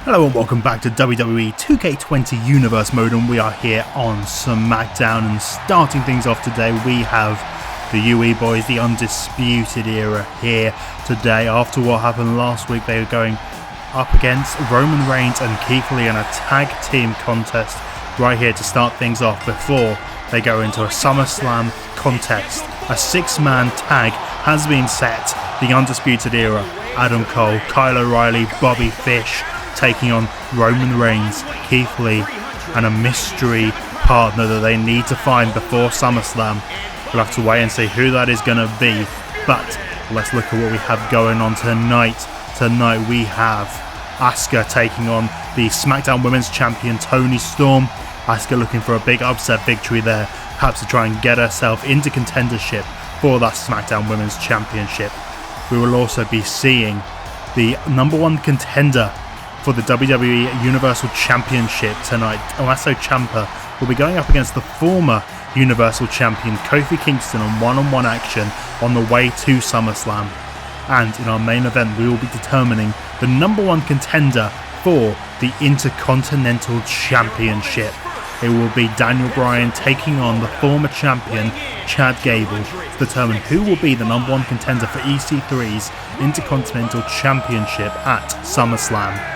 Hello and welcome back to WWE 2K20 Universe Mode, and we are here on SmackDown, and starting things off today we have the UE boys, the Undisputed Era, here today. After what happened last week, they were going up against Roman Reigns and Keith Lee in a tag team contest right here to start things off before they go into a Summerslam contest. A 6-man tag has been set. The Undisputed Era, Adam Cole, Kyle O'Reilly, Bobby Fish, taking on Roman Reigns, Keith Lee, and a mystery partner that they need to find before SummerSlam. We'll have to wait and see who that is going to be, but let's look at what we have going on tonight. Tonight we have Asuka taking on the SmackDown Women's Champion Toni Storm. Asuka looking for a big upset victory there, perhaps to try and get herself into contendership for that SmackDown Women's Championship. We will also be seeing the number one contender for the WWE Universal Championship tonight. Tommaso Ciampa will be going up against the former Universal Champion Kofi Kingston on one-on-one action on the way to SummerSlam. And in our main event, we will be determining the number one contender for the Intercontinental Championship. It will be Daniel Bryan taking on the former champion Chad Gable to determine who will be the number one contender for EC3's Intercontinental Championship at SummerSlam.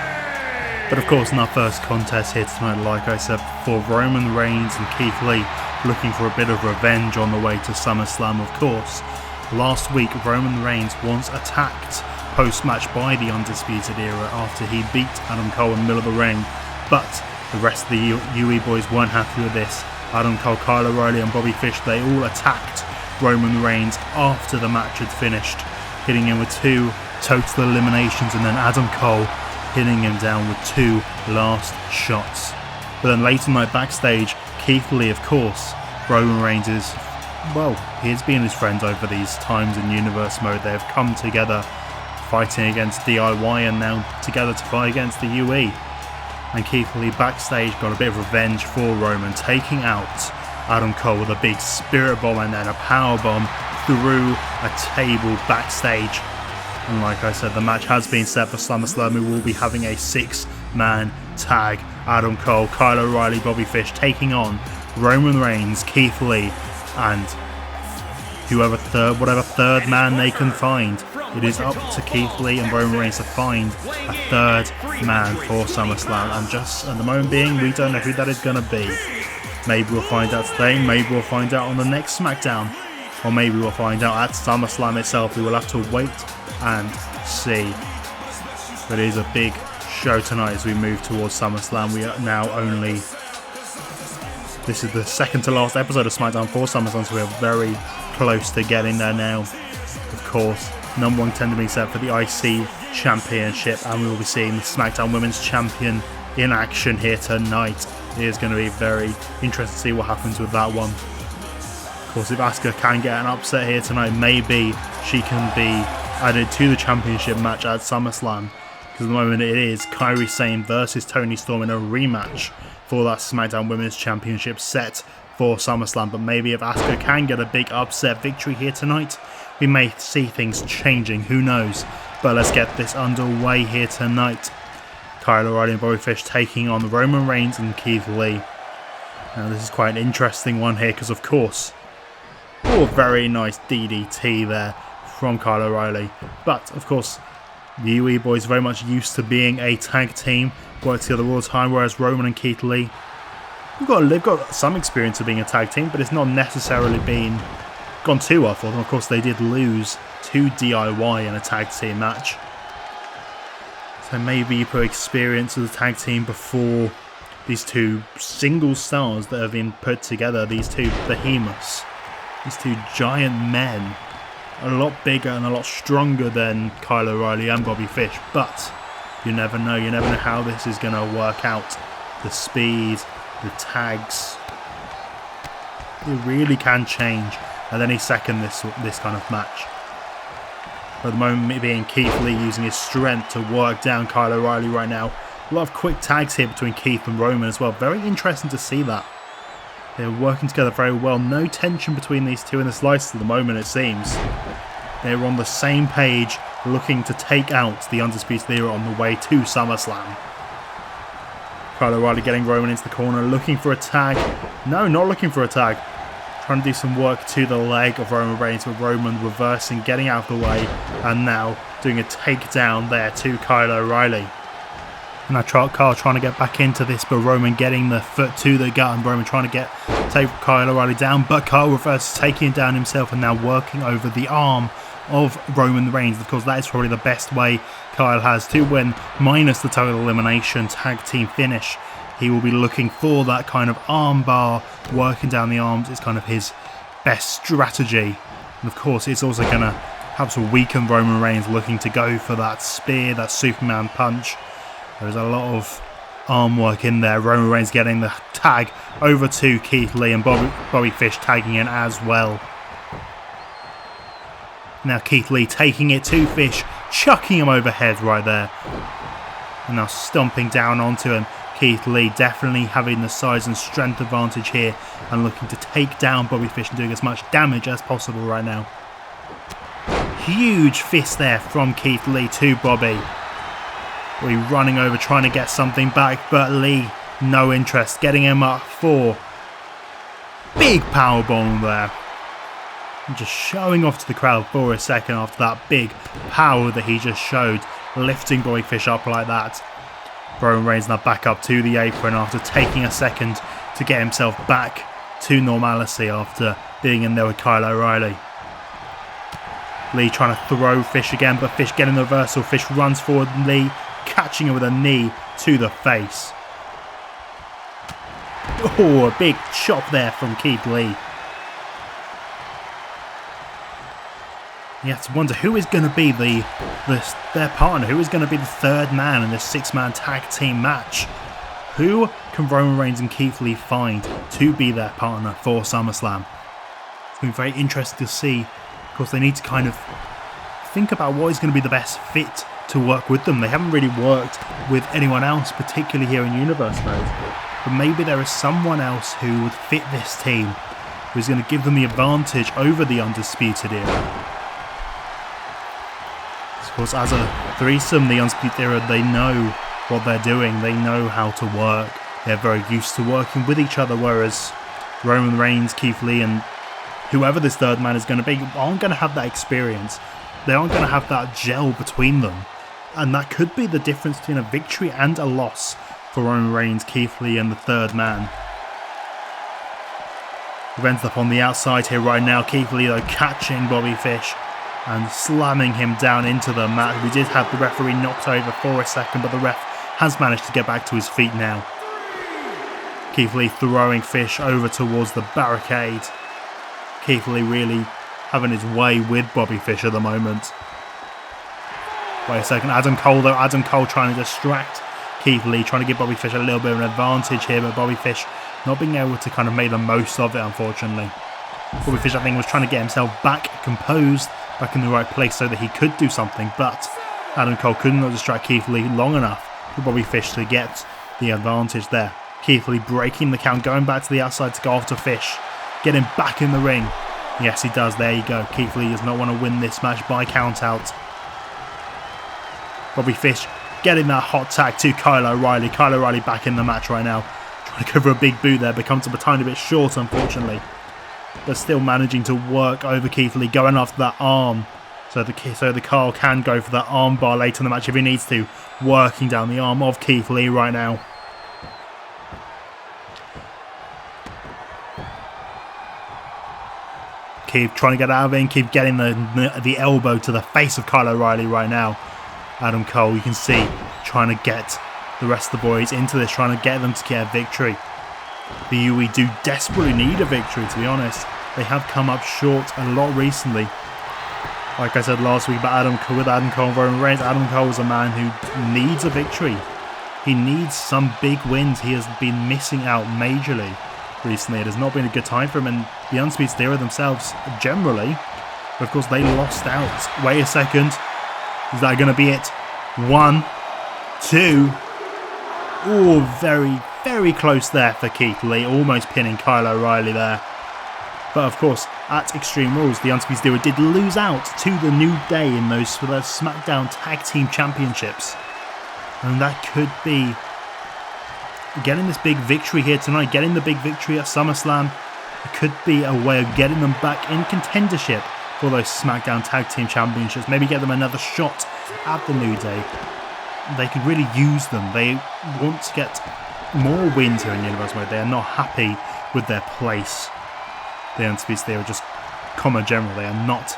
But of course, in our first contest here tonight, like I said, for Roman Reigns and Keith Lee looking for a bit of revenge on the way to SummerSlam, of course. Last week, Roman Reigns was attacked post-match by the Undisputed Era after he beat Adam Cole in the middle of the ring, but the rest of the UE boys weren't happy with this. Adam Cole, Kyle O'Reilly and Bobby Fish, they all attacked Roman Reigns after the match had finished, hitting him with 2 total eliminations, and then Adam Cole hitting him down with 2 last shots. But then later tonight backstage, Keith Lee, of course, Roman Reigns is, well, he's been his friend over these times in Universe Mode. They have come together fighting against DIY and now together to fight against the UE. And Keith Lee backstage got a bit of revenge for Roman, taking out Adam Cole with a big spirit bomb and then a power bomb through a table backstage. And like I said, the match has been set for SummerSlam. We will be having a 6-man tag. Adam Cole, Kyle O'Reilly, Bobby Fish taking on Roman Reigns, Keith Lee, and whatever third man they can find. It is up to Keith Lee and Roman Reigns to find a third man for SummerSlam. And just at the moment being, we don't know who that is going to be. Maybe we'll find out today, maybe we'll find out on the next SmackDown, or maybe we'll find out at SummerSlam itself. We will have to wait and see. But it is a big show tonight as we move towards SummerSlam. We are now only... This is the second to last episode of SmackDown for SummerSlam, so we are very close to getting there now. Of course, number one contender being set for the IC Championship, and we will be seeing the SmackDown Women's Champion in action here tonight. It is going to be very interesting to see what happens with that one. Of course, if Asuka can get an upset here tonight, maybe she can be added to the championship match at SummerSlam. Because at the moment it is Kairi Sane versus Toni Storm in a rematch for that SmackDown Women's Championship set for SummerSlam. But maybe if Asuka can get a big upset victory here tonight, we may see things changing, who knows. But let's get this underway here tonight. Kyle O'Reilly and Bobby Fish taking on Roman Reigns and Keith Lee. Now this is quite an interesting one here because of course, very nice DDT there from Kyle O'Reilly. But of course, the UE boys very much used to being a tag team, work together all the time, whereas Roman and Keith Lee, they've got some experience of being a tag team, but it's not necessarily gone too well for them. Of course, they did lose to DIY in a tag team match. So maybe you put experience of the tag team before these 2 single stars that have been put together, these 2 behemoths, these 2 giant men, a lot bigger and a lot stronger than Kyle O'Reilly and Bobby Fish, but you never know how this is going to work out. The speed, the tags, it really can change at any second this kind of match. But at the moment it being Keith Lee using his strength to work down Kyle O'Reilly right now. A lot of quick tags here between Keith and Roman as well. Very interesting to see that. They're working together very well. No tension between these two in the slightest at the moment, it seems. They're on the same page, looking to take out the Undisputed Era on the way to SummerSlam. Kyle O'Reilly getting Roman into the corner, looking for a tag. No, not looking for a tag. Trying to do some work to the leg of Roman Reigns, with Roman reversing, getting out of the way, and now doing a takedown there to Kyle O'Reilly. And now Kyle trying to get back into this, but Roman getting the foot to the gut, and Roman trying to take Kyle O'Reilly down, but Kyle reverses, taking him down himself, and now working over the arm of Roman Reigns. Of course, that is probably the best way Kyle has to win, minus the total elimination tag team finish. He will be looking for that kind of arm bar, working down the arms. It's kind of his best strategy. And of course, it's also going to help to weaken Roman Reigns, looking to go for that spear, that Superman punch. There's a lot of arm work in there. Roman Reigns getting the tag over to Keith Lee, and Bobby Fish tagging in as well. Now Keith Lee taking it to Fish, chucking him overhead right there. And now stomping down onto him. Keith Lee definitely having the size and strength advantage here, and looking to take down Bobby Fish and doing as much damage as possible right now. Huge fist there from Keith Lee to Bobby. We're running over, trying to get something back, but Lee, no interest. Getting him up for big powerbomb there. And just showing off to the crowd for a second after that big power that he just showed, lifting Bobby Fish up like that. Roman Reigns now back up to the apron after taking a second to get himself back to normality after being in there with Kyle O'Reilly. Lee trying to throw Fish again, but Fish getting the reversal. Fish runs forward, Lee catching him with a knee to the face. Oh, a big chop there from Keith Lee. You have to wonder who is going to be their partner, who is going to be the third man in this six-man tag team match. Who can Roman Reigns and Keith Lee find to be their partner for SummerSlam? It's going to be very interesting to see. Of course, they need to kind of think about what is going to be the best fit to work with them. They haven't really worked with anyone else, particularly here in Universe Mode. But maybe there is someone else who would fit this team, who's going to give them the advantage over the Undisputed Era. Of course, as a threesome, the Undisputed Era, they know what they're doing. They know how to work. They're very used to working with each other, whereas Roman Reigns, Keith Lee, and whoever this third man is going to be aren't going to have that experience. They aren't going to have that gel between them. And that could be the difference between a victory and a loss for Roman Reigns, Keith Lee, and the third man. We've ended up on the outside here right now. Keith Lee, though, catching Bobby Fish and slamming him down into the mat. We did have the referee knocked over for a second, but the ref has managed to get back to his feet now. Keith Lee throwing Fish over towards the barricade. Keith Lee really having his way with Bobby Fish at the moment. Wait a second, Adam Cole though. Adam Cole trying to distract Keith Lee, trying to give Bobby Fish a little bit of an advantage here, but Bobby Fish not being able to kind of make the most of it, unfortunately. Bobby Fish, I think, was trying to get himself back composed, back in the right place so that he could do something, but Adam Cole could not distract Keith Lee long enough for Bobby Fish to get the advantage there. Keith Lee breaking the count, going back to the outside to go after Fish, getting back in the ring. Yes, he does. There you go. Keith Lee does not want to win this match by count out. Bobby Fish getting that hot tag to Kyle O'Reilly. Kyle O'Reilly back in the match right now. Trying to go for a big boot there, but comes up a tiny bit short, unfortunately. But still managing to work over Keith Lee, going after that arm. So the Kyle can go for that arm bar later in the match if he needs to. Working down the arm of Keith Lee right now. Keep trying to get out of it and keep getting the elbow to the face of Kyle O'Reilly right now. Adam Cole, you can see, trying to get the rest of the boys into this, trying to get them to get a victory. The UE do desperately need a victory, to be honest. They have come up short a lot recently. Like I said last week about Adam Cole and Roman Reigns, Adam Cole is a man who needs a victory. He needs some big wins. He has been missing out majorly recently. It has not been a good time for him, and the Undisputed Era themselves generally. But of course, they lost out. Wait a second. Is that going to be it? 1, 2. Oh, very, very close there for Keith Lee. Almost pinning Kyle O'Reilly there. But of course, at Extreme Rules, the Undisputed Era did lose out to the New Day in those SmackDown Tag Team Championships. And that could be getting this big victory here tonight, getting the big victory at Summerslam. It could be a way of getting them back in contendership for those SmackDown Tag Team Championships. Maybe get them another shot at the New Day. They could really use them. They want to get more wins here in Universe Mode. They are not happy with their place. The Undisputed Era, just common general, they are not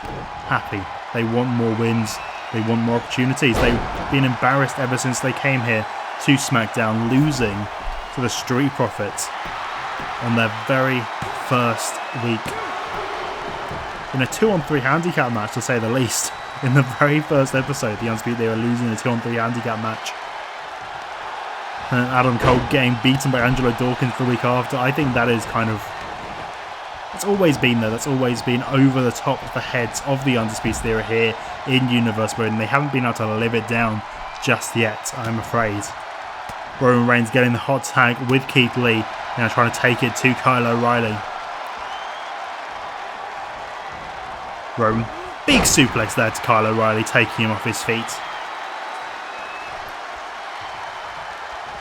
happy. They want more wins. They want more opportunities. They've been embarrassed ever since they came here to SmackDown, losing to the Street Profits on their very first week. In a 2-on-3 handicap match, to say the least. In the very first episode, the Undisputed Era losing a 2-on-3 handicap match. And Adam Cole getting beaten by Angelo Dawkins the week after. I think that is kind of... It's always been there. That's always been over the top of the heads of the Undisputed Era here in Universe Mode. And they haven't been able to live it down just yet, I'm afraid. Roman Reigns getting the hot tag with Keith Lee. Now trying to take it to Kyle O'Reilly. Roman, big suplex there to Kyle O'Reilly, taking him off his feet.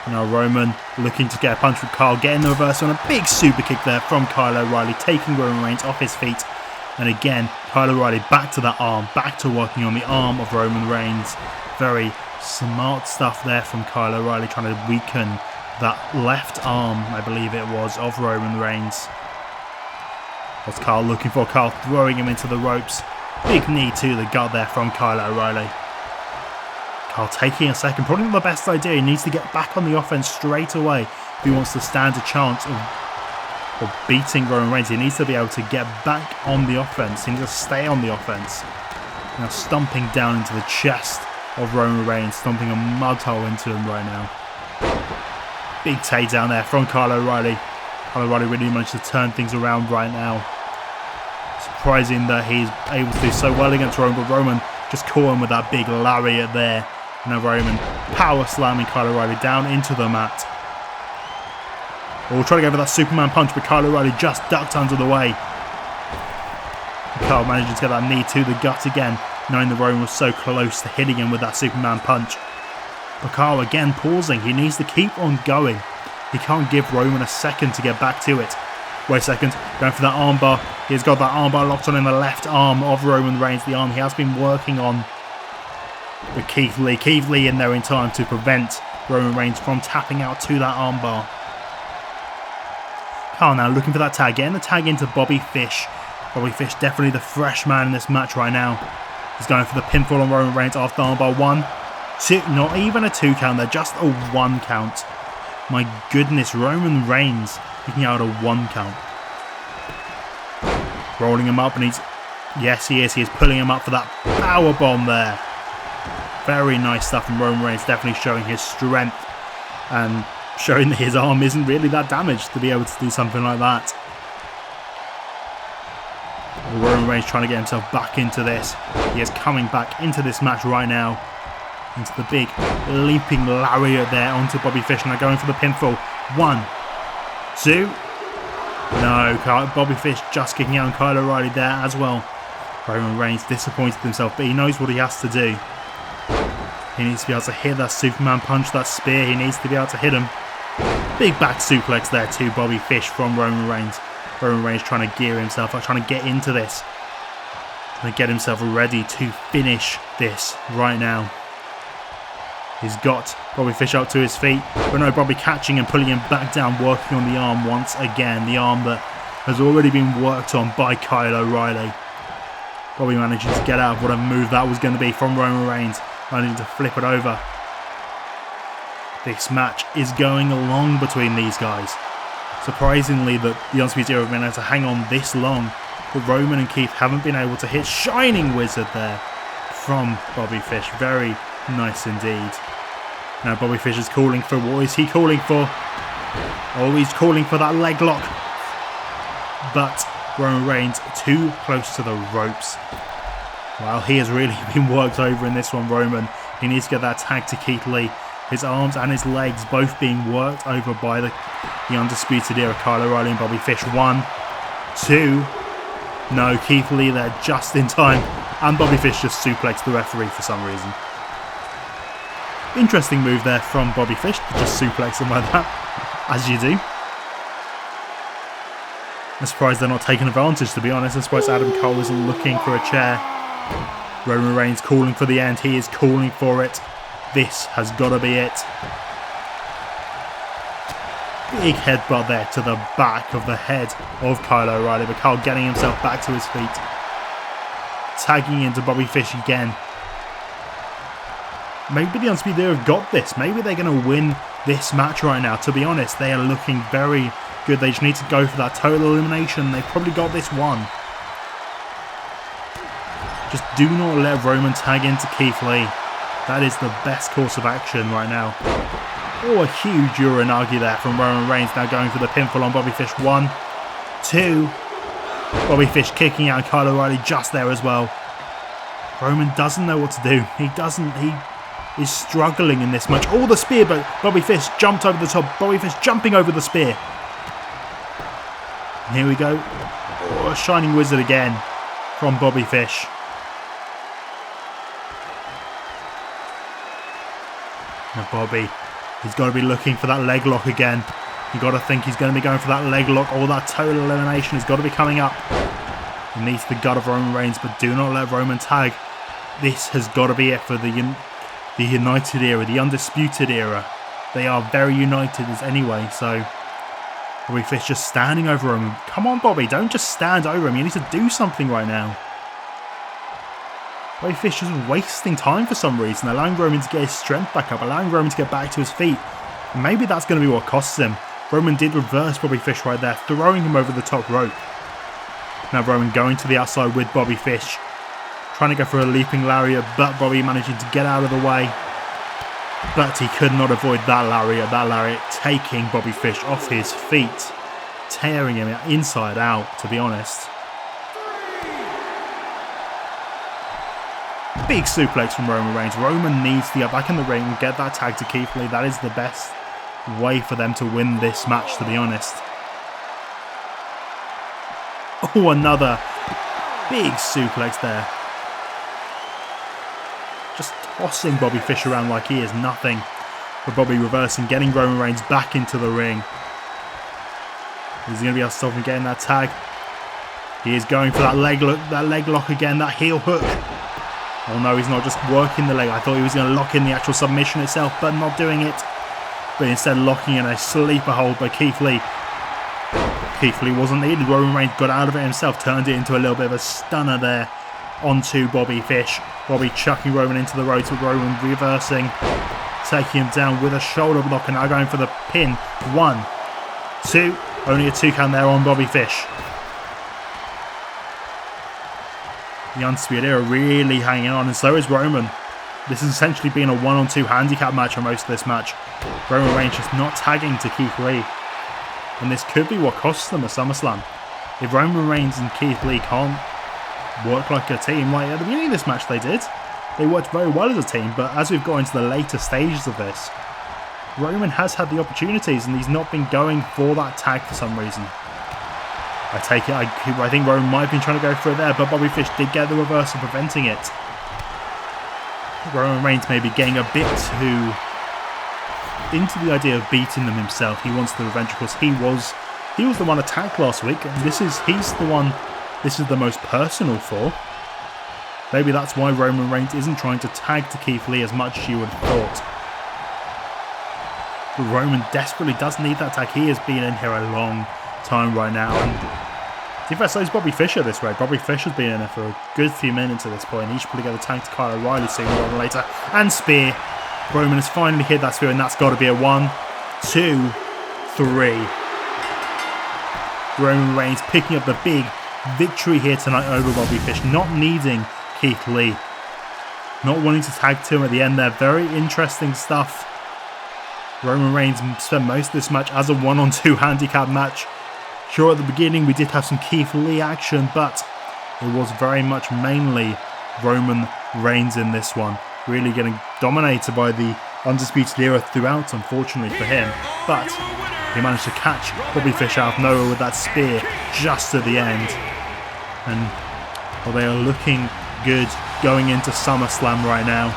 Now Roman looking to get a punch with Kyle, getting the reversal and a big super kick there from Kyle O'Reilly, taking Roman Reigns off his feet. And again, Kyle O'Reilly back to that arm, back to working on the arm of Roman Reigns. Very smart stuff there from Kyle O'Reilly, trying to weaken that left arm, I believe it was, of Roman Reigns. What's Kyle looking for? Kyle throwing him into the ropes. Big knee to the gut there from Kyle O'Reilly. Kyle taking a second, probably not the best idea. He needs to get back on the offense straight away if he wants to stand a chance of beating Roman Reigns. He needs to be able to get back on the offense. He needs to stay on the offense. Now stomping down into the chest of Roman Reigns, stomping a mud hole into him right now. Big takedown there from Kyle O'Reilly. Kyle O'Reilly really managed to turn things around right now. Surprising that he's able to do so well against Roman, but Roman just caught him with that big lariat there. Now Roman power slamming Kyle O'Reilly down into the mat. We'll try to go for that Superman punch, but Kyle O'Reilly just ducked under the way. Kyle managing to get that knee to the gut again, knowing that Roman was so close to hitting him with that Superman punch. But Kyle again pausing. He needs to keep on going. He can't give Roman a second to get back to it. Wait a second, going for that armbar. He's got that armbar locked on in the left arm of Roman Reigns, the arm he has been working on with Keith Lee. Keith Lee in there in time to prevent Roman Reigns from tapping out to that armbar. Kyle now looking for that tag, getting the tag into Bobby Fish. Bobby Fish definitely the fresh man in this match right now. He's going for the pinfall on Roman Reigns after armbar 1, 2, not even a 2 count there, just a 1 count. My goodness, Roman Reigns kicking out a 1 count. Rolling him up and yes he is pulling him up for that power bomb there. Very nice stuff from Roman Reigns, definitely showing his strength and showing that his arm isn't really that damaged to be able to do something like that. Roman Reigns trying to get himself back into this. He is coming back into this match right now. Into the big leaping lariat there onto Bobby Fish. Now going for the pinfall. 1, 2. No, Bobby Fish just kicking out on Kyle O'Reilly there as well. Roman Reigns disappointed himself, but he knows what he has to do. He needs to be able to hit that Superman punch, that spear. He needs to be able to hit him. Big back suplex there to Bobby Fish from Roman Reigns. Roman Reigns trying to gear himself up, trying to get into this. Trying to get himself ready to finish this right now. He's got Bobby Fish up to his feet, but no, Bobby catching and pulling him back down, working on the arm once again. The arm that has already been worked on by Kyle O'Reilly. Bobby managing to get out of whatever move that was going to be from Roman Reigns, managing to flip it over. This match is going along between these guys. Surprisingly that the Undisputed Era have been able to hang on this long, but Roman and Keith haven't been able to hit. Shining Wizard there from Bobby Fish. Very nice indeed. Now Bobby Fish is calling for, what is he calling for? Oh, he's calling for that leg lock. But Roman Reigns too close to the ropes. Well, he has really been worked over in this one, Roman. He needs to get that tag to Keith Lee. His arms and his legs both being worked over by the Undisputed Era, Kyle O'Reilly and Bobby Fish. 1, 2. No, Keith Lee there just in time. And Bobby Fish just suplexed the referee for some reason. Interesting move there from Bobby Fish to just suplex him like that. as you do. I'm surprised they're not taking advantage, to be honest. I'm surprised Adam Cole isn't looking for a chair. Roman Reigns calling for the end. He is calling for it. This has got to be it. Big headbutt there to the back of the head of Kyle O'Reilly, but Kyle getting himself back to his feet. Tagging into Bobby Fish again. Maybe the Undisputed Era have got this. Maybe they're going to win this match right now. To be honest, they are looking very good. They just need to go for that total elimination. They've probably got this one. Just do not let Roman tag into Keith Lee. That is the best course of action right now. Oh, a huge Uranagi there from Roman Reigns. Now going for the pinfall on Bobby Fish. 1, 2. Bobby Fish kicking out Kyle O'Reilly just there as well. Roman doesn't know what to do. He is struggling in this match. Oh, the spear, but Bobby Fish jumped over the top. Bobby Fish jumping over the spear. And here we go. Oh, a Shining Wizard again from Bobby Fish. Now Bobby, he's got to be looking for that leg lock again. You've got to think he's going to be going for that leg lock. All that total elimination has got to be coming up. He needs the gut of Roman Reigns, but do not let Roman tag. This has got to be it for the United Era, the Undisputed Era. They are very united as anyway, so Bobby Fish just standing over Roman. Come on, Bobby, don't just stand over him. You need to do something right now. Bobby Fish is wasting time for some reason, allowing Roman to get his strength back up, allowing Roman to get back to his feet. And maybe that's going to be what costs him. Roman did reverse Bobby Fish right there, throwing him over the top rope. Now Roman going to the outside with Bobby Fish, trying to go for a leaping lariat, but Bobby managing to get out of the way. But he could not avoid that lariat taking Bobby Fish off his feet, tearing him inside out, to be honest. Big suplex from Roman Reigns. Roman needs to get back in the ring and get that tag to Keith Lee. That is the best way for them to win this match, to be honest. Oh, another big suplex there. Just tossing Bobby Fish around like he is nothing. But Bobby reversing, getting Roman Reigns back into the ring. Is he going to be able to stop him getting that tag? He is going for that leg lock again, that heel hook. Oh no, he's not just working the leg. I thought he was going to lock in the actual submission itself, but not doing it. But instead locking in a sleeper hold by Keith Lee. Keith Lee wasn't needed. Roman Reigns got out of it himself, turned it into a little bit of a stunner there onto Bobby Fish. Bobby chucking Roman into the ropes with Roman reversing, taking him down with a shoulder block and now going for the pin. 1, 2, only a 2 count there on Bobby Fish. The Undisputed Era really hanging on, and so is Roman. This has essentially been a 1-on-2 handicap match for most of this match. Roman Reigns just not tagging to Keith Lee. And this could be what costs them a SummerSlam. If Roman Reigns and Keith Lee can't work like a team, like at the beginning of this match they did. They worked very well as a team, but as we've got into the later stages of this, Roman has had the opportunities and he's not been going for that tag for some reason. I take it, I think Roman might have been trying to go for it there, but Bobby Fish did get the reversal, preventing it. Roman Reigns may be getting a bit too into the idea of beating them himself. He wants the revenge because he was the one attacked last week, and he's the one this is the most personal for. Maybe that's why Roman Reigns isn't trying to tag to Keith Lee as much as you would have thought. But Roman desperately does need that tag. He has been in here a long time right now, and to be fair, so is Bobby Fish at this rate. Bobby Fish has been in there for a good few minutes at this point. He should probably get the tag to Kyle O'Reilly sooner rather than later. And spear. Roman has finally hit that spear, and that's got to be a 1, 2, 3. Roman Reigns picking up the big victory here tonight over Bobby Fish, not needing Keith Lee, not wanting to tag to him at the end there. Very interesting stuff. Roman Reigns spent most of this match as a 1-on-2 handicap match. Sure, at the beginning we did have some Keith Lee action, but it was very much mainly Roman Reigns in this one. Really getting dominated by the Undisputed Era throughout, unfortunately for him. But he managed to catch Bobby Fish out of nowhere with that spear just at the end. And well, they are looking good going into SummerSlam right now.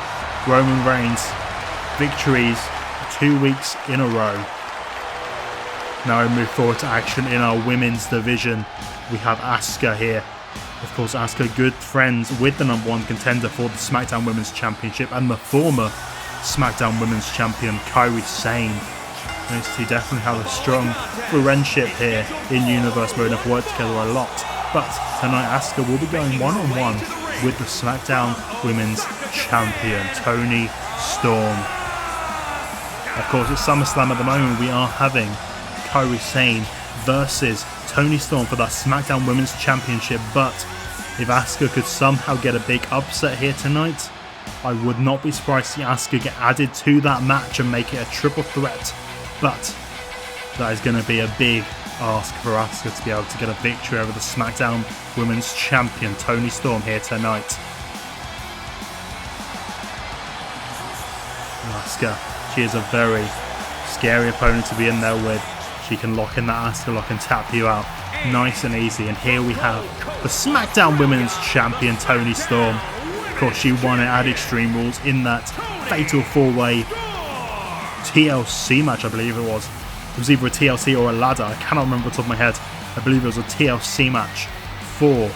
Roman Reigns victories 2 weeks in a row. Now we move forward to action in our women's division. We have Asuka here. Of course, Asuka, good friends with the #1 contender for the SmackDown Women's Championship and the former SmackDown Women's Champion, Kairi Sane. Those two definitely have a strong friendship here in Universe Mode and have worked together a lot. But tonight, Asuka will be going one-on-one with the SmackDown Women's Champion, Toni Storm. Of course, at Summerslam at the moment, we are having Kairi Sane versus Toni Storm for that SmackDown Women's Championship, but if Asuka could somehow get a big upset here tonight, I would not be surprised to see Asuka get added to that match and make it a triple threat. But that is going to be a big ask for Asuka to be able to get a victory over the SmackDown Women's Champion, Toni Storm, here tonight. Asuka, she is a very scary opponent to be in there with. She can lock in that Asuka lock and tap you out nice and easy. And here we have the SmackDown Women's Champion, Toni Storm. Of course, she won it at Extreme Rules in that Fatal 4-Way TLC match, I believe it was. It was either a TLC or a ladder. I cannot remember off the top of my head. I believe it was a TLC match for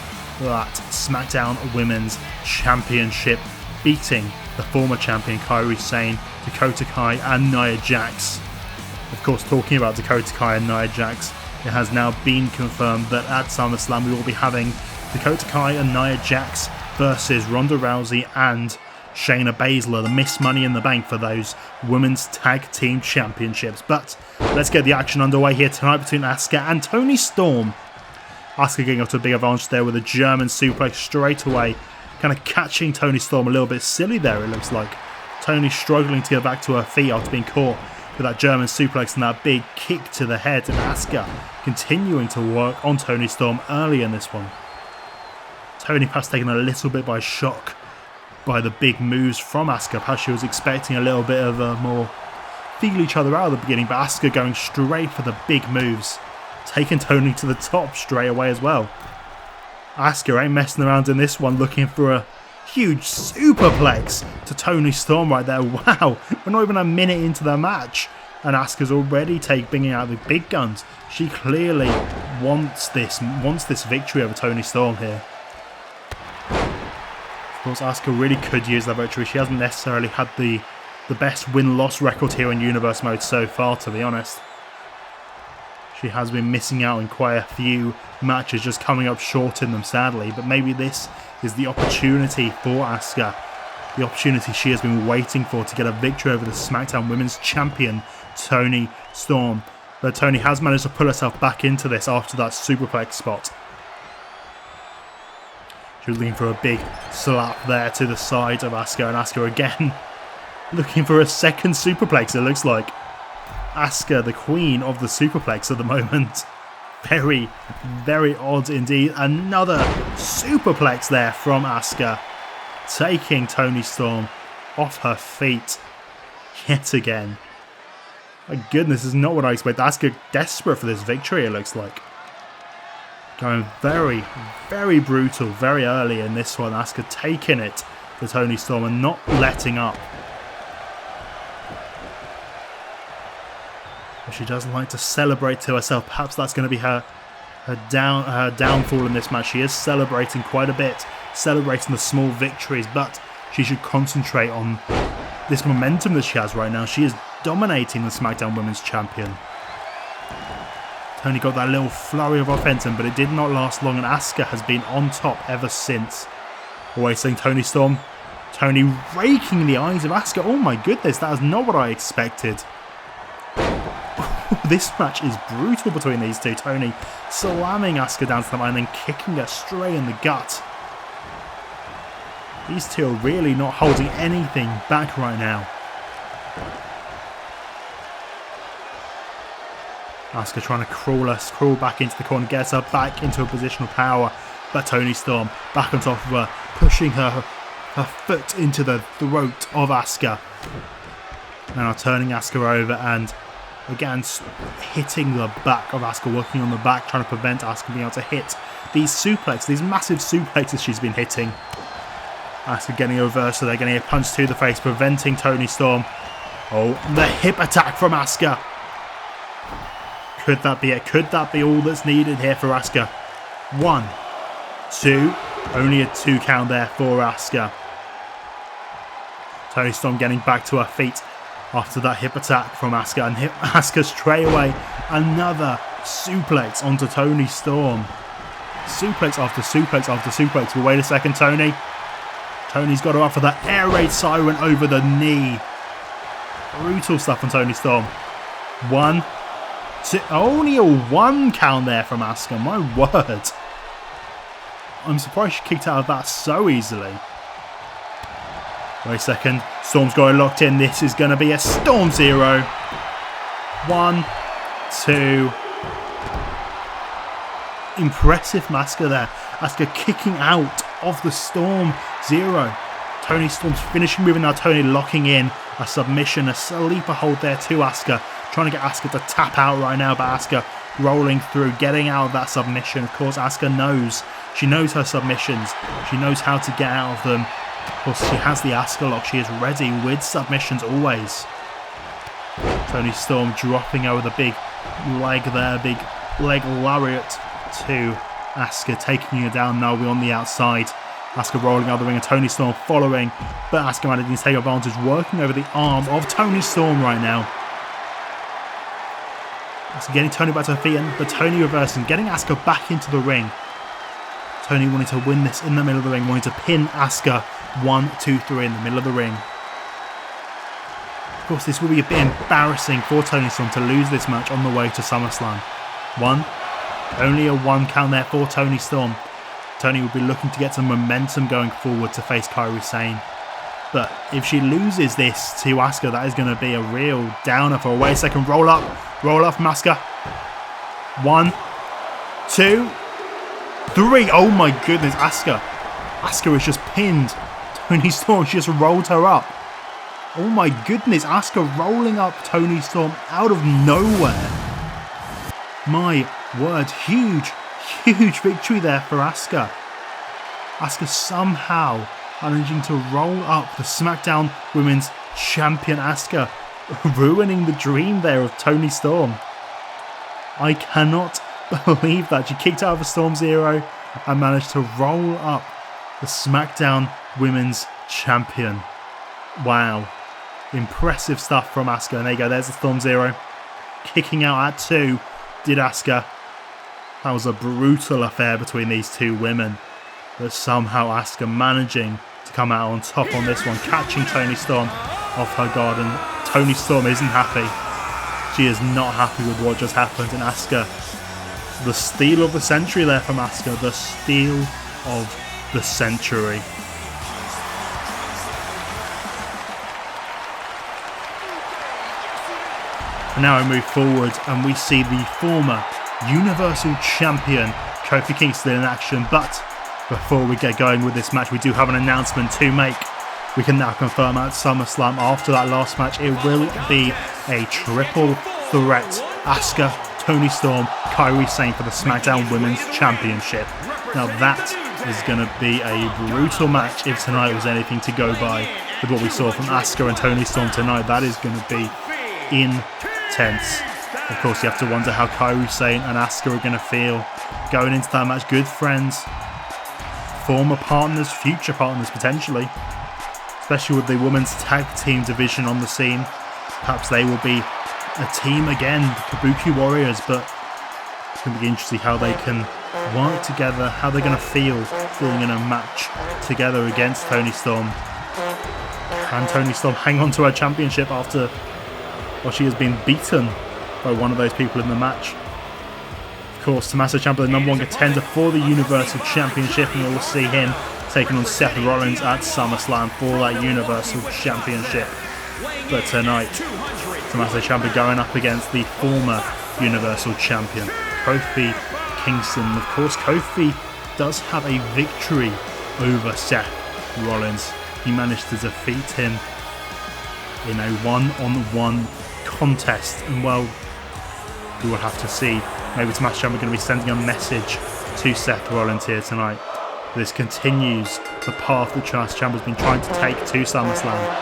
that SmackDown Women's Championship, beating the former champion Kairi Sane, Dakota Kai and Nia Jax. Of course, talking about Dakota Kai and Nia Jax, it has now been confirmed that at SummerSlam we will be having Dakota Kai and Nia Jax versus Ronda Rousey and Shayna Baszler, the Miss Money in the Bank, for those Women's Tag Team Championships. But let's get the action underway here tonight between Asuka and Toni Storm. Asuka getting up to a big advantage there with a German suplex straight away, kind of catching Toni Storm a little bit silly there, it looks like. Toni struggling to get back to her feet after being caught with that German suplex and that big kick to the head, and Asuka continuing to work on Toni Storm early in this one. Toni perhaps taken a little bit by shock by the big moves from Asuka, perhaps she was expecting a little bit of a more feel each other out at the beginning, but Asuka going straight for the big moves, taking Toni to the top straight away as well. Asuka ain't messing around in this one, looking for a huge superplex to Toni Storm right there. Wow, we're not even a minute into the match and Asuka's already bringing out the big guns. She clearly wants this victory over Toni Storm here. Of course, Asuka really could use that victory. She hasn't necessarily had the best win-loss record here in Universe Mode so far, to be honest. She has been missing out in quite a few matches, just coming up short in them, sadly. But maybe this is the opportunity for Asuka. The opportunity she has been waiting for to get a victory over the SmackDown Women's Champion, Toni Storm. But Toni has managed to pull herself back into this after that superplex spot. She was looking for a big slap there to the side of Asuka, and Asuka again looking for a second superplex, it looks like. Asuka, the queen of the superplex at the moment. Very, very odd indeed. Another superplex there from Asuka, taking Toni Storm off her feet yet again. My goodness, this is not what I expected. Asuka desperate for this victory, it looks like. Going very, very brutal very early in this one. Asuka taking it to Toni Storm and not letting up. She doesn't like to celebrate to herself. Perhaps that's going to be her downfall in this match. She is celebrating quite a bit, celebrating the small victories, but she should concentrate on this momentum that she has right now. She is dominating the SmackDown Women's Champion. Toni got that little flurry of offense, but it did not last long, and Asuka has been on top ever since. Always saying Toni Storm. Toni raking the eyes of Asuka. Oh my goodness, that is not what I expected. This match is brutal between these two. Toni slamming Asuka down to the line and then kicking her straight in the gut. These two are really not holding anything back right now. Asuka trying to crawl back into the corner, gets her back into a position of power. But Toni Storm back on top of her, pushing her foot into the throat of Asuka. Now turning Asuka over and again hitting the back of Asuka, working on the back, trying to prevent Asuka being able to hit these massive suplexes she's been hitting. Asuka getting a reversal there, getting a punch to the face, preventing Toni Storm. Oh, the hip attack from Asuka. Could that be it? Could that be all that's needed here for Asuka? 1, 2. Only a 2 count there for Asuka. Toni Storm getting back to her feet after that hip attack from Asuka. And Asuka straight away. Another suplex onto Toni Storm. Suplex after suplex after suplex. Well, wait a second, Toni. Toni's got her up for that air raid siren over the knee. Brutal stuff on Toni Storm. 1, 2. Only a 1 count there from Asuka. My word. I'm surprised she kicked out of that so easily. Wait a second. Storm's got it locked in. This is going to be a Storm Zero. 1, 2. Impressive Asuka there. Asuka kicking out of the Storm Zero. Toni Storm's finishing move, and now Toni locking in a submission, a sleeper hold there to Asuka. Trying to get Asuka to tap out right now, but Asuka rolling through, getting out of that submission. Of course, Asuka knows. She knows her submissions. She knows how to get out of them. Of course, she has the Asuka lock. She is ready with submissions always. Toni Storm dropping over the big leg there, big leg lariat to Asuka, taking her down. Now we're on the outside. Asuka rolling out the ring and Toni Storm following, but Asuka managing to take advantage, working over the arm of Toni Storm right now. Asuka getting Toni back to her feet, but Toni reversing, getting Asuka back into the ring. Toni wanting to win this in the middle of the ring, wanting to pin Asuka 1, 2, 3 in the middle of the ring. Of course, this will be a bit embarrassing for Toni Storm to lose this match on the way to Summerslam. 1. Only a 1 count there for Toni Storm. Toni will be looking to get some momentum going forward to face Kairi Sane. But if she loses this to Asuka, that is going to be a real downer for her. Wait a second, roll up from Asuka. 1, 2, 3. Oh my goodness, Asuka has just pinned Toni Storm. She just rolled her up. Oh my goodness, Asuka rolling up Toni Storm out of nowhere. My word, huge victory there for Asuka. Asuka somehow managing to roll up the SmackDown Women's Champion Asuka, ruining the dream there of Toni Storm. I cannot believe that. She kicked out of a Storm Zero and managed to roll up the SmackDown Women's Champion. Wow. Impressive stuff from Asuka. And there you go, there's the Storm Zero. Kicking out at 2 did Asuka. That was a brutal affair between these two women. But somehow Asuka managing to come out on top on this one, catching Toni Storm off her guard. And Toni Storm isn't happy. She is not happy with what just happened. And Asuka, the steal of the century there from Asuka. The steal of the century. And now we move forward and we see the former Universal Champion Kofi Kingston in action. But before we get going with this match, we do have an announcement to make. We can now confirm at SummerSlam after that last match, it will be a triple threat. Asuka, Toni Storm, Kairi Sane for the SmackDown Women's Championship. Now that is going to be a brutal match if tonight was anything to go by with what we saw from Asuka and Toni Storm tonight. That is going to be intense. Of course, you have to wonder how Kairi Sane and Asuka are going to feel going into that match. Good friends, former partners, future partners potentially, especially with the women's tag team division on the scene. Perhaps they will be a team again, the Kabuki Warriors, but it's going to be interesting how they can work together, how they're going to feel being in a match together against Toni Storm. Can Toni Storm hang on to her championship after she has been beaten by one of those people in the match? Of course, Tommaso Ciampa, the #1 contender for the Universal Championship, and we'll see him taking on Seth Rollins at SummerSlam for that Universal Championship. But tonight, Tommaso Ciampa going up against the former Universal Champion, Kofi Kingston. Of course, Kofi does have a victory over Seth Rollins. He managed to defeat him in a one-on-one contest, and well, we will have to see. Maybe Tommaso Ciampa going to be sending a message to Seth Rollins here tonight. This continues the path that Ciampa's been trying to take to SummerSlam,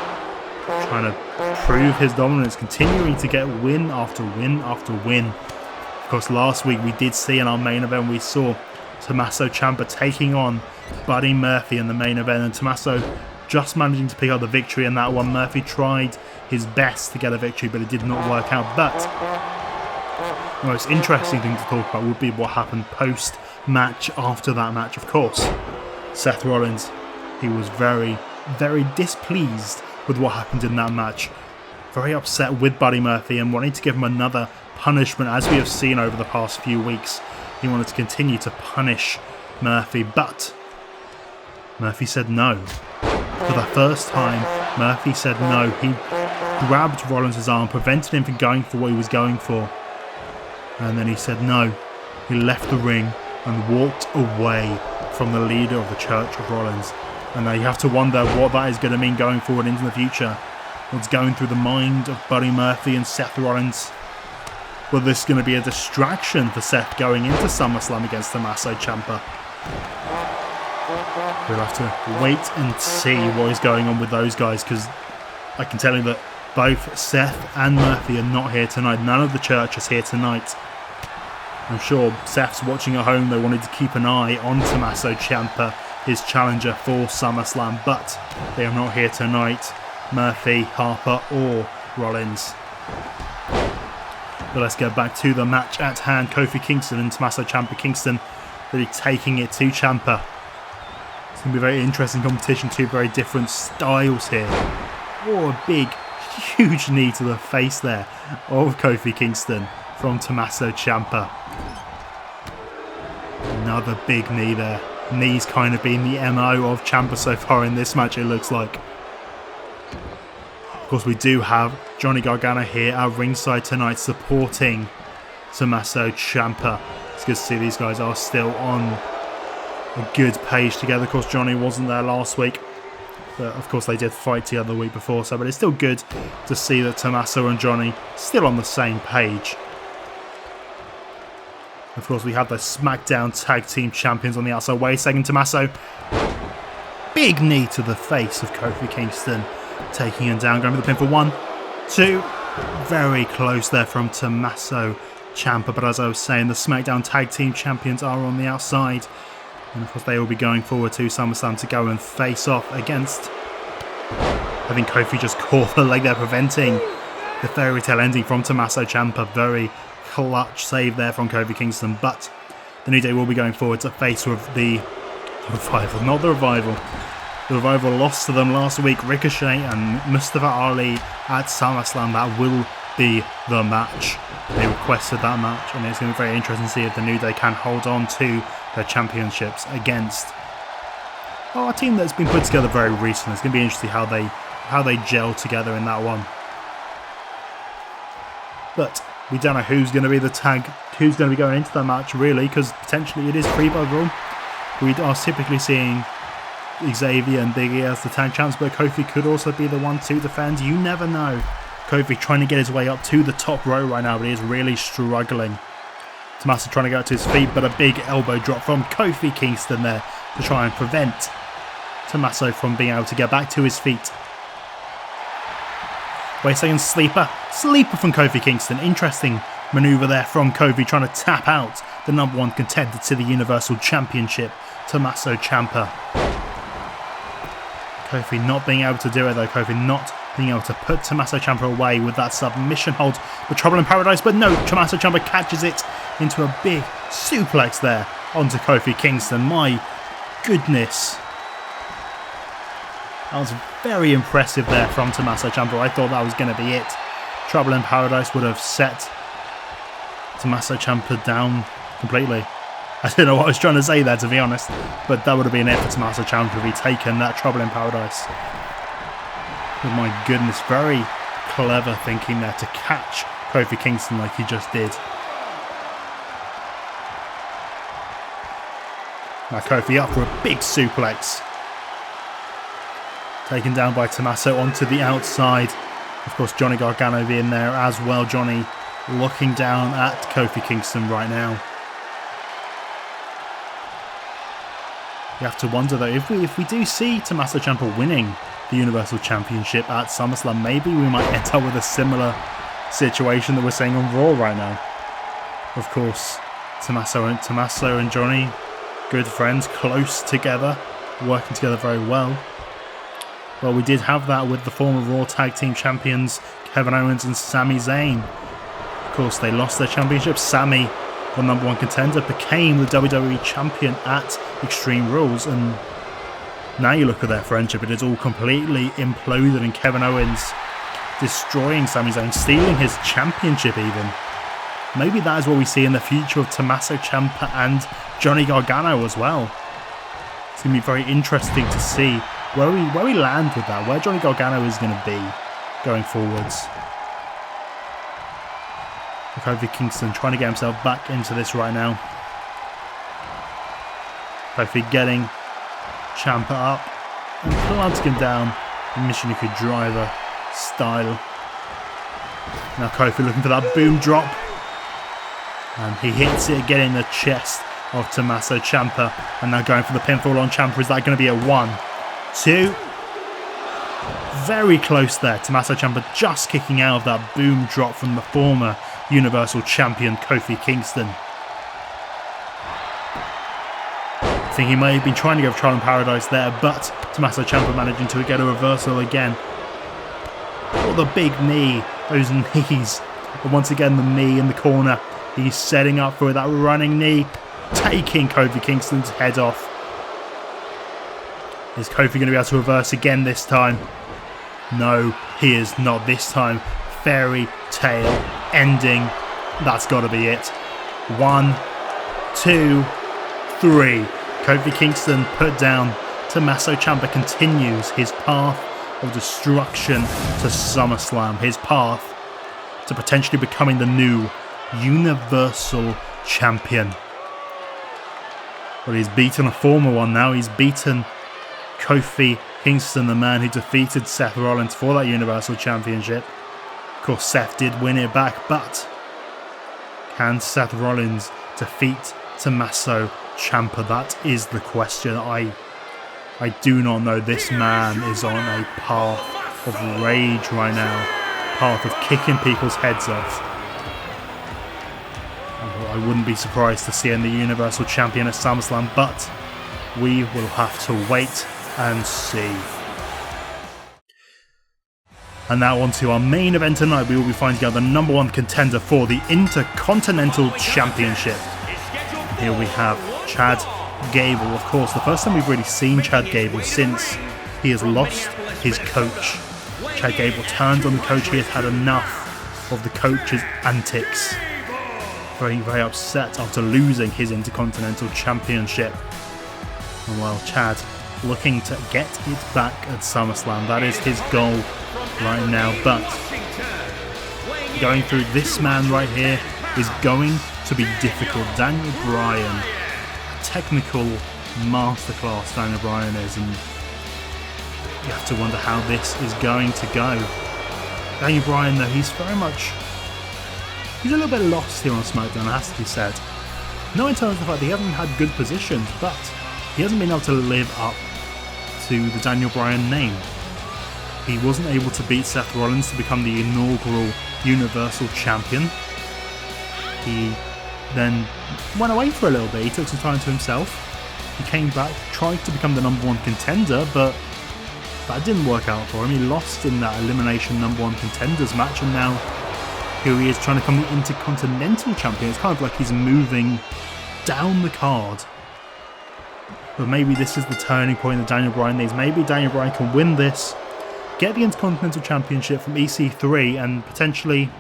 trying to prove his dominance, continuing to get win after win after win Of course, last week we did see in our main event, we saw Tommaso Ciampa taking on Buddy Murphy in the main event, and Tommaso just managing to pick up the victory in that one. Murphy tried his best to get a victory, but it did not work out. But the most interesting thing to talk about would be what happened post-match after that match. Of course, Seth Rollins, he was very, very displeased with what happened in that match. Very upset with Buddy Murphy and wanting to give him another punishment, as we have seen over the past few weeks. He wanted to continue to punish Murphy, but Murphy said no. For the first time, Murphy said no. He grabbed Rollins' arm, prevented him from going for what he was going for. And then he said no. He left the ring and walked away from the leader of the Church of Rollins. And now you have to wonder what that is going to mean going forward into the future. What's going through the mind of Buddy Murphy and Seth Rollins? Well, this is going to be a distraction for Seth going into SummerSlam against Tommaso Ciampa. We'll have to wait and see what is going on with those guys, because I can tell you that both Seth and Murphy are not here tonight. None of the Church is here tonight. I'm sure Seth's watching at home. They wanted to keep an eye on Tommaso Ciampa, his challenger for SummerSlam, but they are not here tonight. Murphy, Harper or Rollins. But let's get back to the match at hand. Kofi Kingston and Tommaso Ciampa. Kingston really taking it to Ciampa. It's going to be a very interesting competition. Two very different styles here. Oh, a big, huge knee to the face there of Kofi Kingston from Tommaso Ciampa. Another big knee there. Knees kind of been the MO of Ciampa so far in this match, it looks like. Of course, we do have Johnny Gargano here at ringside tonight supporting Tommaso Ciampa. It's good to see these guys are still on a good page together. Of course, Johnny wasn't there last week, but of course they did fight together the week before, so but it's still good to see that Tommaso and Johnny still on the same page. Of course, we have the SmackDown Tag Team Champions on the outside. Wait a second, Tommaso. Big knee to the face of Kofi Kingston. Taking him down, going for the pin for 1, 2. Very close there from Tommaso Ciampa. But as I was saying, the SmackDown Tag Team Champions are on the outside. And of course, they will be going forward to SummerSlam to go and face off against... I think Kofi just caught the leg there, preventing the fairy tale ending from Tommaso Ciampa. Very clutch save there from Kofi Kingston. But the New Day will be going forward to face with the Revival, not the Revival. The Revival lost to them last week. Ricochet and Mustafa Ali at SummerSlam. That will be the match. They requested that match, and it's going to be very interesting to see if the New Day can hold on to their championships against a team that's been put together very recently. It's going to be interesting how they gel together in that one. But we don't know who's going to be the tag, who's going to be going into that match really, because potentially it is free by rule. We are typically seeing Xavier and Big E as the tag champs, but Kofi could also be the one to defend. You never know. Kofi trying to get his way up to the top row right now, but he is really struggling. Tommaso trying to get to his feet, but a big elbow drop from Kofi Kingston there to try and prevent Tommaso from being able to get back to his feet. Wait a second, sleeper from Kofi Kingston. Interesting maneuver there from Kofi, trying to tap out the number 1 contender to the Universal Championship, Tommaso Ciampa. Kofi not being able to do it though. Kofi not being able to put Tommaso Ciampa away with that submission hold for Trouble in Paradise. But no, Tommaso Ciampa catches it into a big suplex there onto Kofi Kingston. My goodness. That was very impressive there from Tommaso Ciampa. I thought that was going to be it. Trouble in Paradise would have set Tommaso Ciampa down completely. I don't know what I was trying to say there, to be honest, but that would have been it for Tommaso Ciampa if he'd taken that Trouble in Paradise. Oh my goodness, very clever thinking there to catch Kofi Kingston like he just did. Now Kofi up for a big suplex. Taken down by Tommaso onto the outside. Of course, Johnny Gargano being there as well. Johnny looking down at Kofi Kingston right now. You have to wonder though, if we do see Tommaso Ciampa winning the Universal Championship at SummerSlam, maybe we might end up with a similar situation that we're seeing on Raw right now. Of course, Tommaso and Johnny, good friends, close together, working together very well. Well, we did have that with the former Raw Tag Team Champions Kevin Owens and Sami Zayn. Of course, they lost their championship. Sami, the #1 contender, became the WWE Champion at Extreme Rules, and now you look at their friendship, it is all completely imploded, and Kevin Owens destroying Sami Zayn, stealing his championship even. Maybe that is what we see in the future of Tommaso Ciampa and Johnny Gargano as well. It's going to be very interesting to see where we land with that, where Johnny Gargano is going to be going forwards. Kofi Kingston trying to get himself back into this right now. Kofi getting Ciampa up and planting him down in Michinoku Driver style. Now Kofi looking for that boom drop, and he hits it again in the chest of Tommaso Ciampa, and now going for the pinfall on Ciampa. Is that going to be a 1, 2? Very close there. Tommaso Ciampa just kicking out of that boom drop from the former Universal Champion Kofi Kingston. I think he may have been trying to go for Trial in Paradise there, but Tommaso Ciampa managing to get a reversal again. Oh, the big knee, those knees. But once again, the knee in the corner. He's setting up for that running knee, taking Kofi Kingston's head off. Is Kofi going to be able to reverse again this time? No, he is not this time. Fairy tale ending. That's got to be it. 1, 2, 3. Kofi Kingston put down. Tommaso Ciampa continues his path of destruction to SummerSlam. His path to potentially becoming the new Universal Champion. Well, he's beaten a former one now. He's beaten Kofi Kingston, the man who defeated Seth Rollins for that Universal Championship. Of course, Seth did win it back, but can Seth Rollins defeat Tommaso Ciampa? That is the question. I do not know. This man is on a path of rage right now. Path of kicking people's heads off. I wouldn't be surprised to see him the Universal Champion at SummerSlam, but we will have to wait and see. And now on to our main event tonight. We will be finding out the #1 contender for the Intercontinental Championship. Here we have Chad Gable. Of course, the first time we've really seen Chad Gable since he has lost his coach. Chad Gable turned on the coach. He has had enough of the coach's antics. Very, very upset after losing his Intercontinental Championship. And while Chad looking to get it back at SummerSlam, that is his goal right now. But going through this man right here is going to be difficult. Daniel Bryan, a technical masterclass Daniel Bryan is, and you have to wonder how this is going to go. Daniel Bryan, though, he's a little bit lost here on SmackDown, it has to be said. No, in terms of the fact that he hasn't had good positions, but he hasn't been able to live up to the Daniel Bryan name. He wasn't able to beat Seth Rollins to become the inaugural Universal Champion. He then went away for a little bit. He took some time to himself. He came back, tried to become the #1 contender, but that didn't work out for him. He lost in that elimination #1 contenders match, and now here he is trying to become the Intercontinental Champion. It's kind of like he's moving down the card. But maybe this is the turning point that Daniel Bryan needs. Maybe Daniel Bryan can win this, get the Intercontinental Championship from EC3, and potentially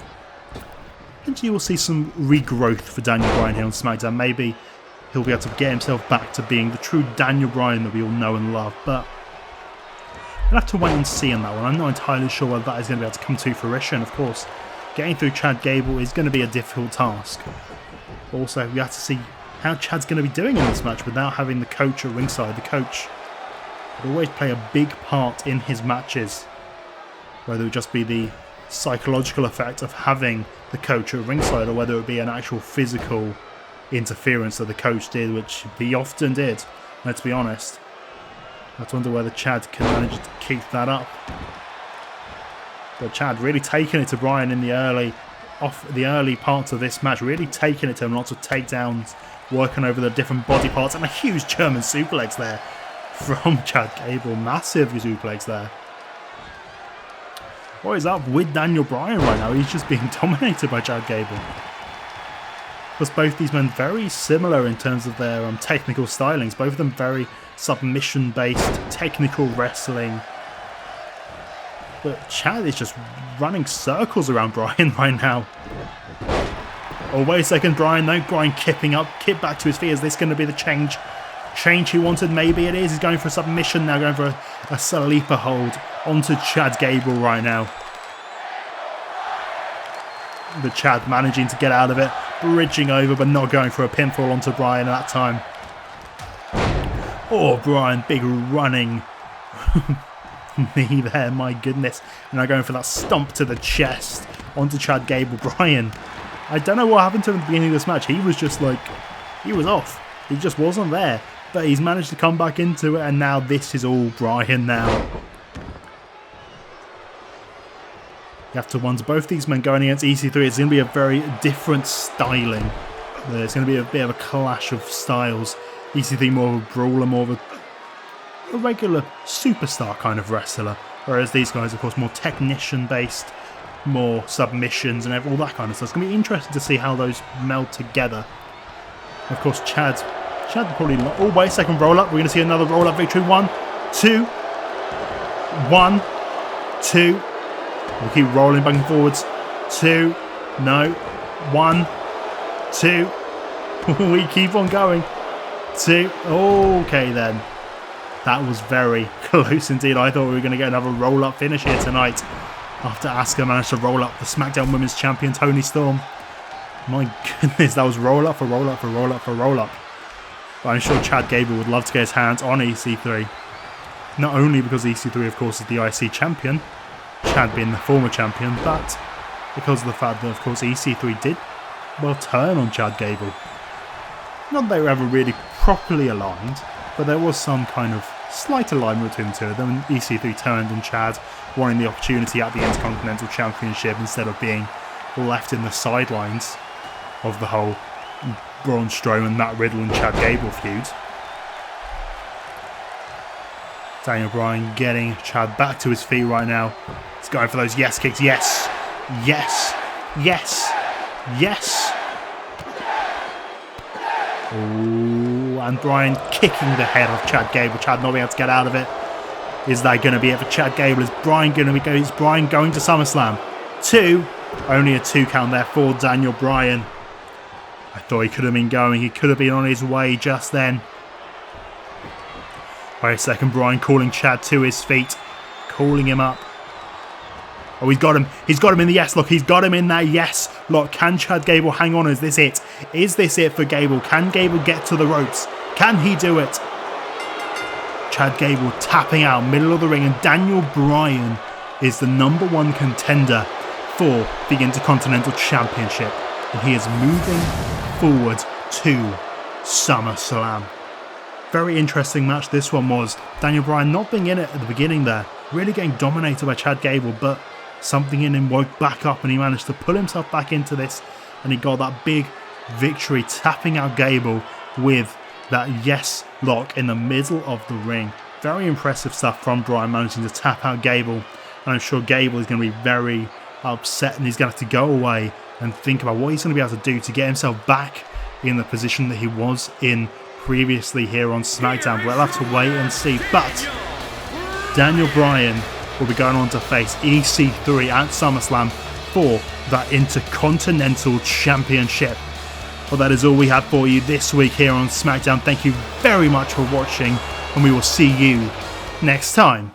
we'll see some regrowth for Daniel Bryan here on SmackDown. Maybe he'll be able to get himself back to being the true Daniel Bryan that we all know and love. But we'll have to wait and see on that one. I'm not entirely sure whether that is going to be able to come to fruition. Of course, getting through Chad Gable is going to be a difficult task. Also, we have to see how Chad's going to be doing in this match without having the coach at ringside. The coach would always play a big part in his matches, whether it would just be the psychological effect of having the coach at ringside, or whether it would be an actual physical interference that the coach did, which he often did, let's be honest. I have to wonder whether Chad can manage to keep that up. But Chad really taking it to Bryan in the early off the early parts of this match, really taking it to him, lots of takedowns, working over the different body parts, and a huge German suplex there from Chad Gable. Massive suplex there. What is up with Daniel Bryan right now? He's just being dominated by Chad Gable. Because both these men very similar in terms of their technical stylings. Both of them very submission-based, technical wrestling. But Chad is just running circles around Bryan right now. Oh, wait a second, Bryan. No, Bryan kipping up, kip back to his feet. Is this going to be the change he wanted? Maybe it is. He's going for a submission now, going for a sleeper hold onto Chad Gable right now. But Chad managing to get out of it, bridging over, but not going for a pinfall onto Bryan at that time. Oh, Bryan, big running knee there, my goodness. And now going for that stomp to the chest onto Chad Gable. Bryan, I don't know what happened to him at the beginning of this match. He was just like, he was off. He just wasn't there. But he's managed to come back into it, and now this is all Bryan now. You have to wonder, both these men going against EC3, it's going to be a very different styling. There's going to be a bit of a clash of styles. EC3 more of a brawler, more of a regular superstar kind of wrestler. Whereas these guys, of course, more technician-based, more submissions and all that kind of stuff. It's going to be interesting to see how those meld together. Of course, Chad probably... Oh, wait a second, roll-up. We're going to see another roll-up victory. 1, 2. 1, 2. We'll keep rolling back and forwards. 2. No. 1, 2. We keep on going. 2. Okay, then. That was very close indeed. I thought we were going to get another roll-up finish here tonight after Asuka managed to roll up the SmackDown Women's Champion, Toni Storm. My goodness, that was roll-up for roll-up for roll-up for roll-up. But I'm sure Chad Gable would love to get his hands on EC3. Not only because EC3, of course, is the IC champion, Chad being the former champion, but because of the fact that, of course, EC3 did, well, turn on Chad Gable. Not that they were ever really properly aligned, but there was some kind of slight alignment between the two of them. EC3 turned on Chad, wanting the opportunity at the Intercontinental Championship instead of being left in the sidelines of the whole Braun Strowman, Matt Riddle and Chad Gable feud. Daniel Bryan getting Chad back to his feet right now. He's going for those yes kicks. Yes. Yes. Yes. Yes. Ooh, and Bryan kicking the head of Chad Gable. Chad not being able to get out of it. Is that going to be it for Chad Gable? Is Bryan going to go? Is Bryan going to SummerSlam? 2. Only a 2 count there for Daniel Bryan. I thought he could have been going. He could have been on his way just then. Wait a second, Bryan calling Chad to his feet. Calling him up. Oh, he's got him. He's got him in the yes lock. He's got him in that yes lock. Can Chad Gable hang on? Is this it? Is this it for Gable? Can Gable get to the ropes? Can he do it? Chad Gable tapping out, middle of the ring, and Daniel Bryan is the #1 contender for the Intercontinental Championship. And he is moving forward to SummerSlam. Very interesting match this one was. Daniel Bryan not being in it at the beginning there, really getting dominated by Chad Gable, but something in him woke back up and he managed to pull himself back into this, and he got that big victory, tapping out Gable with that yes lock in the middle of the ring. Very impressive stuff from Bryan, managing to tap out Gable. And I'm sure Gable is going to be very upset, and he's going to have to go away and think about what he's going to be able to do to get himself back in the position that he was in previously here on SmackDown. We'll have to wait and see. But Daniel Bryan will be going on to face EC3 at SummerSlam for that Intercontinental Championship. Well, that is all we have for you this week here on SmackDown. Thank you very much for watching, and we will see you next time.